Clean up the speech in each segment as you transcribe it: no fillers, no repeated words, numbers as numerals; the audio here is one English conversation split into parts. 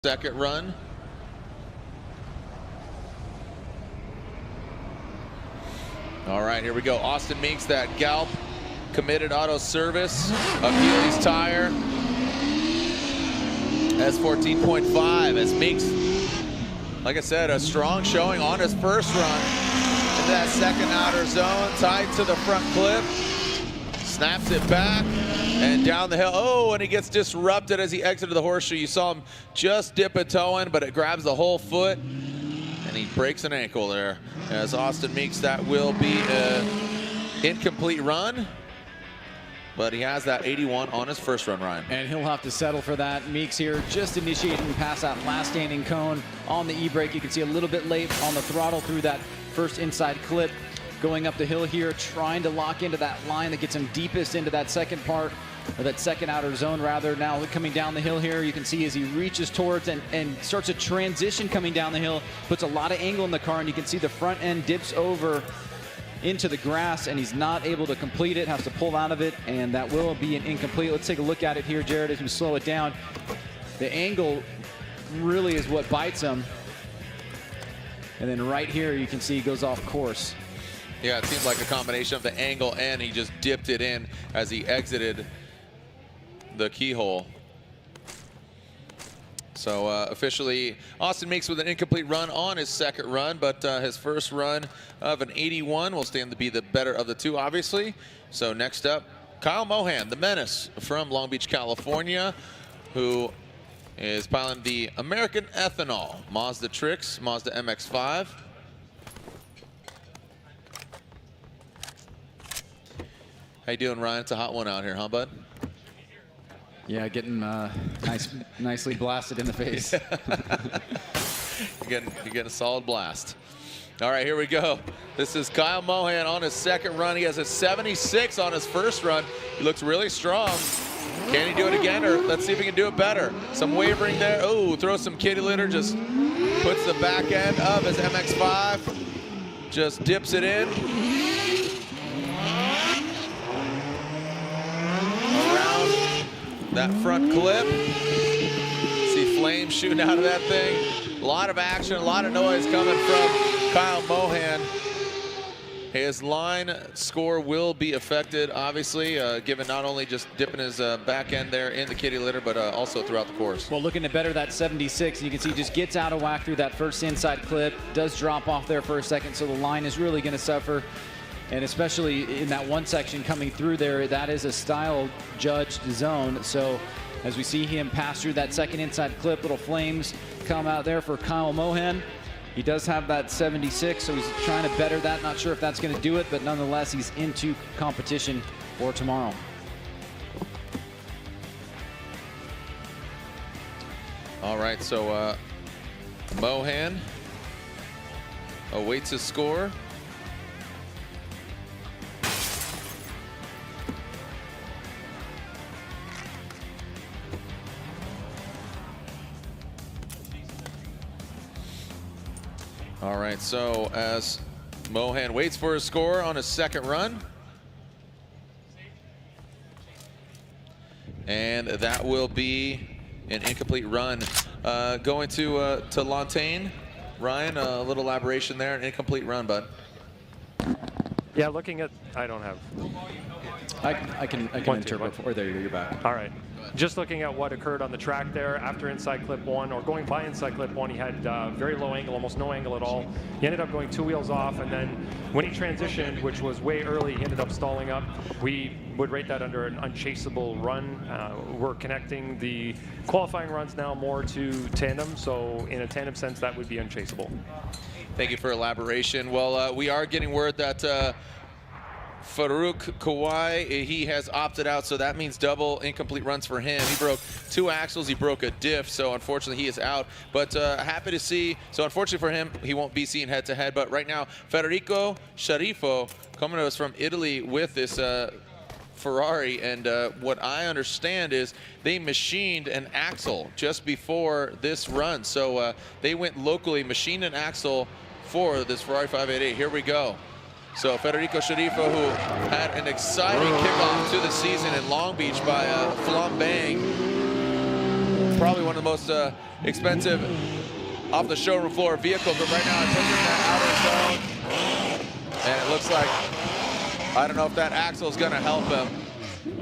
second run. All right, here we go. Austin Meeks, that Galp committed auto service of Healy's tire. S14.5 as Meeks, like I said, a strong showing on his first run into that second outer zone, tied to the front clip. Snaps it back and down the hill. Oh, and he gets disrupted as he exited the horseshoe. You saw him just dip a toe in, but it grabs the whole foot, and he breaks an ankle there. As Austin Meeks, that will be an incomplete run, but he has that 81 on his first run, Ryan. And he'll have to settle for that. Meeks here just initiating past that last standing cone on the e-brake. You can see a little bit late on the throttle through that first inside clip. Going up the hill here, trying to lock into that line that gets him deepest into that second part, or that second outer zone rather. Now coming down the hill here, you can see as he reaches towards and starts a transition coming down the hill, puts a lot of angle in the car, and you can see the front end dips over into the grass, and he's not able to complete it, has to pull out of it, and that will be an incomplete. Let's take a look at it here, Jared, as we slow it down. The angle really is what bites him. And then right here, you can see he goes off course. Yeah, it seems like a combination of the angle and he just dipped it in as he exited the keyhole. So officially, Austin Meeks with an incomplete run on his second run, but his first run of an 81 will stand to be the better of the two, obviously. So next up, Kyle Mohan, the menace from Long Beach, California, who is piloting the American Ethanol Mazda Trix, Mazda MX-5. How you doing, Ryan? It's a hot one out here, huh, bud? Yeah, getting nicely blasted in the face. You're getting a solid blast. All right, here we go. This is Kyle Mohan on his second run. He has a 76 on his first run. He looks really strong. Can he do it again, or let's see if he can do it better? Some wavering there. Oh, throws some kitty litter. Just puts the back end of his MX-5. Just dips it in. That front clip. See flames shooting out of that thing. A lot of action, a lot of noise coming from Kyle Mohan. His line score will be affected, obviously, given not only just dipping his back end there in the kitty litter, but also throughout the course. Well, looking to better that 76, you can see just gets out of whack through that first inside clip, does drop off there for a second, so the line is really going to suffer. And especially in that one section coming through there, that is a style judged zone. So as we see him pass through that second inside clip, little flames come out there for Kyle Mohan. He does have that 76, so he's trying to better that. Not sure if that's going to do it, but nonetheless, he's into competition for tomorrow. All right, so Mohan awaits his score. All right, so as Mohan waits for his score on his second run. And that will be an incomplete run. Going to Lantain. Ryan, a little elaboration there, an incomplete run, bud. Yeah, looking at, I don't have. I can interpret. Or there you go, you're back. All right. Just looking at what occurred on the track there after inside clip one, or going by inside clip one, he had very low angle, almost no angle at all. He ended up going two wheels off, and then when he transitioned, which was way early, he ended up stalling up. We would rate that under an unchaseable run. We're connecting the qualifying runs now more to tandem, so in a tandem sense, that would be unchaseable. Thank you for elaboration. Well, we are getting word that Farouk Kawai, he has opted out, so that means double incomplete runs for him. He broke two axles, he broke a diff, so unfortunately he is out. But happy to see, so unfortunately for him, he won't be seen head-to-head. But right now, Federico Sharifo coming to us from Italy with this Ferrari, and what I understand is they machined an axle just before this run. So they went locally, machined an axle for this Ferrari 588. Here we go. So Federico Sharifo, who had an exciting kickoff to the season in Long Beach by flambang probably one of the most expensive off the showroom floor vehicles, but right now it's in that outer zone. And it looks like, I don't know if that axle is going to help him.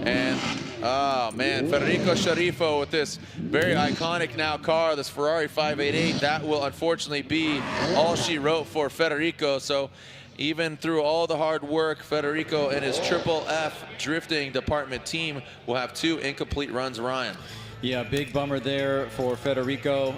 And, oh man, Federico Sharifo with this very iconic now car, this Ferrari 588. That will unfortunately be all she wrote for Federico. So even through all the hard work, Federico and his Triple F drifting department team will have 2 incomplete runs, Ryan. Yeah, big bummer there for Federico.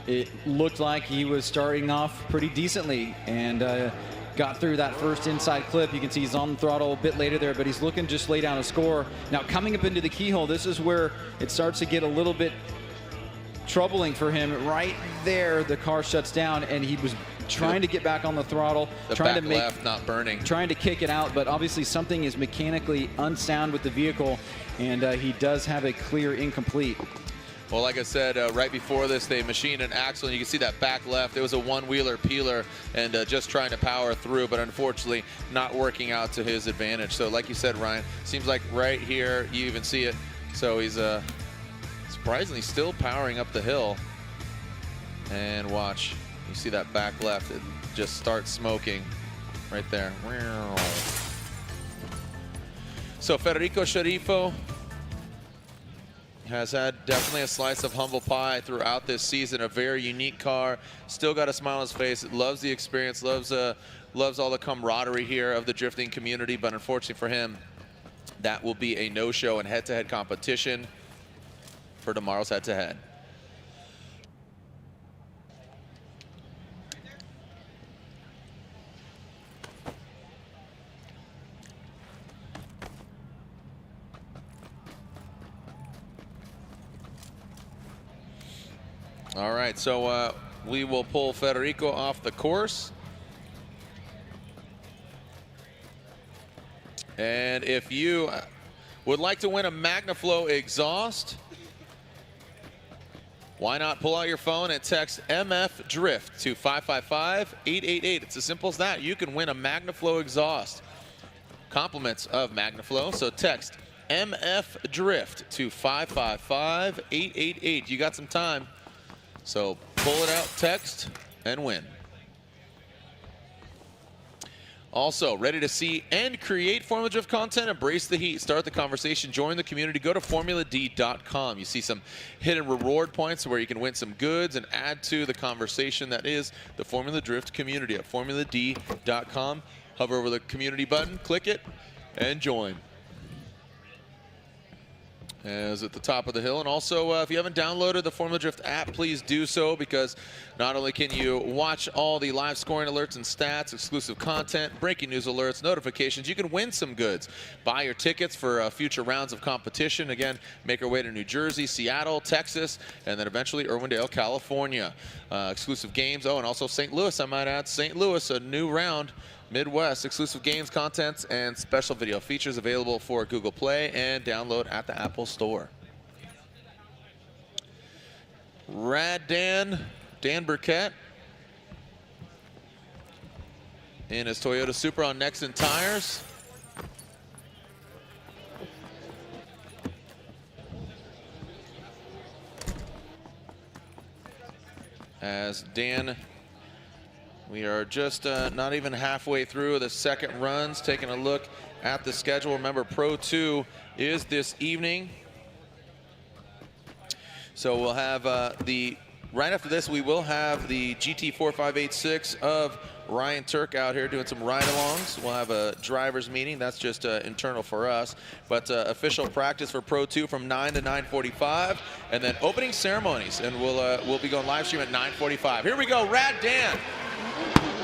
It looked like he was starting off pretty decently and got through that first inside clip. You can see he's on the throttle a bit later there, but he's looking to just lay down a score. Now coming up into the keyhole, this is where it starts to get a little bit troubling for him. Right there, the car shuts down and he was trying to get back on the throttle, trying to make left not burning, trying to kick it out, but obviously something is mechanically unsound with the vehicle, and he does have a clear incomplete. Well, like I said, right before this, they machined an axle, and you can see that back left. It was a one-wheeler peeler, and just trying to power through, but unfortunately not working out to his advantage. So like you said, Ryan, seems like right here, you even see it. So he's surprisingly still powering up the hill. And watch, you see that back left, it just starts smoking right there. So Federico Sharifo has had definitely a slice of humble pie throughout this season. A very unique car, still got a smile on his face, loves the experience, loves all the camaraderie here of the drifting community, but unfortunately for him, that will be a no-show in head-to-head competition for tomorrow's head-to-head. All right, so we will pull Federico off the course. And if you would like to win a MagnaFlow exhaust, why not pull out your phone and text MF Drift to 555-888. It's as simple as that. You can win a MagnaFlow exhaust. Compliments of MagnaFlow, so text MF Drift to 555-888. You got some time. So pull it out, text, and win. Also, ready to see and create Formula Drift content? Embrace the heat. Start the conversation. Join the community. Go to formuladee.com. You see some hidden reward points where you can win some goods and add to the conversation that is the Formula Drift community at formuladee.com. Hover over the community button, click it, and join. As at the top of the hill. And also, if you haven't downloaded the Formula Drift app, please do so, because not only can you watch all the live scoring alerts and stats, exclusive content, breaking news alerts, notifications, you can win some goods. Buy your tickets for future rounds of competition. Again, make our way to New Jersey, Seattle, Texas, and then eventually Irwindale, California. Exclusive games. Oh, and also St. Louis, I might add. St. Louis, a new round. Midwest, exclusive games, contents, and special video features available for Google Play and download at the Apple Store. Rad Dan Burkett in his Toyota Supra on Nexen tires. As Dan, we are just not even halfway through the second runs, taking a look at the schedule. Remember, Pro 2 is this evening. So we'll have right after this, we will have the GT4586 of Ryan Turk out here doing some ride-alongs. We'll have a driver's meeting. That's just internal for us. But official practice for Pro 2 from 9 to 9:45. And then opening ceremonies. And we'll be going live stream at 9:45. Here we go, Rad Dan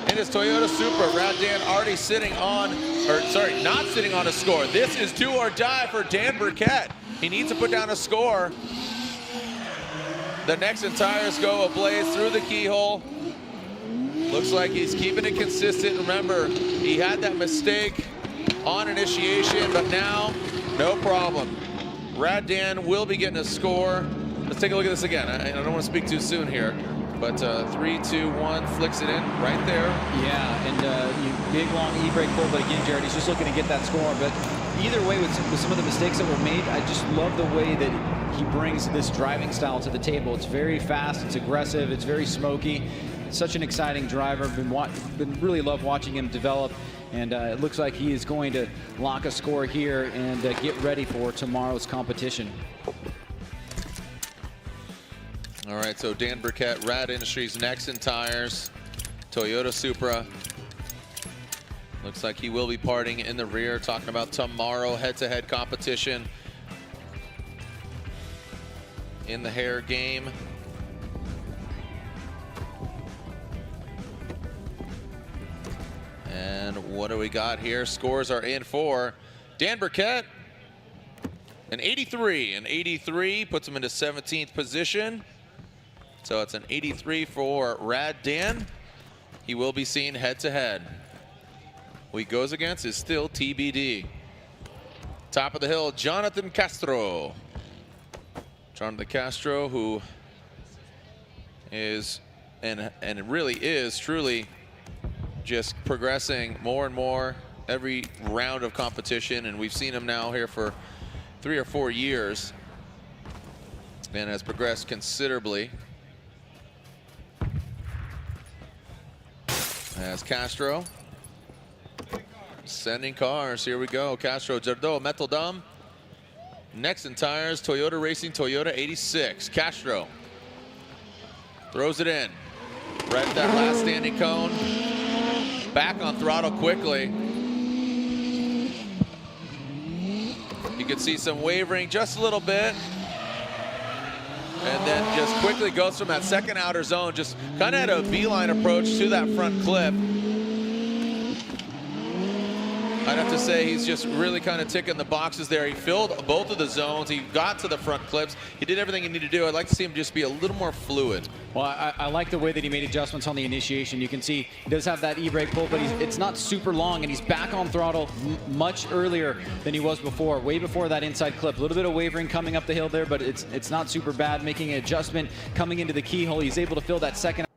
in his Toyota Supra. Rad Dan already sitting on, or sorry, not sitting on a score. This is do or die for Dan Burkett. He needs to put down a score. The Nexen tires go ablaze through the keyhole. Looks like he's keeping it consistent. Remember, he had that mistake on initiation, but now, no problem. Rad Dan will be getting a score. Let's take a look at this again. I don't want to speak too soon here. But 3, 2, 1, flicks it in right there. Yeah, and big long e-brake pull, but again, Jared, he's just looking to get that score. But either way, with some of the mistakes that were made, I just love the way that he brings this driving style to the table. It's very fast, it's aggressive, it's very smoky. Such an exciting driver. Been really love watching him develop, and it looks like he is going to lock a score here and get ready for tomorrow's competition. All right, so Dan Burkett, Rad Industries, Nexen Tires, Toyota Supra. Looks like he will be parting in the rear, talking about tomorrow head-to-head competition in the hair game. And what do we got here? Scores are in for Dan Burkett. An 83. An 83 puts him into 17th position. So it's an 83 for Rad Dan. He will be seen head-to-head. Who he goes against is still TBD. Top of the hill, Jonathan Castro. Jonathan Castro, who is, and it really is, truly just progressing more and more every round of competition. And we've seen him now here for 3 or 4 years and has progressed considerably. As Castro sending cars, here we go. Castro, Jardot, Metal Dome, Nexen Tires, Toyota Racing, Toyota 86. Castro throws it in. Right at that last standing cone. Back on throttle quickly. You can see some wavering just a little bit. And then just quickly goes from that second outer zone, just kind of had a beeline approach to that front clip. I'd have to say he's just really kind of ticking the boxes there. He filled both of the zones. He got to the front clips. He did everything he needed to do. I'd like to see him just be a little more fluid. Well, I like the way that he made adjustments on the initiation. You can see he does have that e-brake pull, but it's not super long, and he's back on throttle much earlier than he was before, way before that inside clip. A little bit of wavering coming up the hill there, but it's not super bad. Making an adjustment coming into the keyhole. He's able to fill that second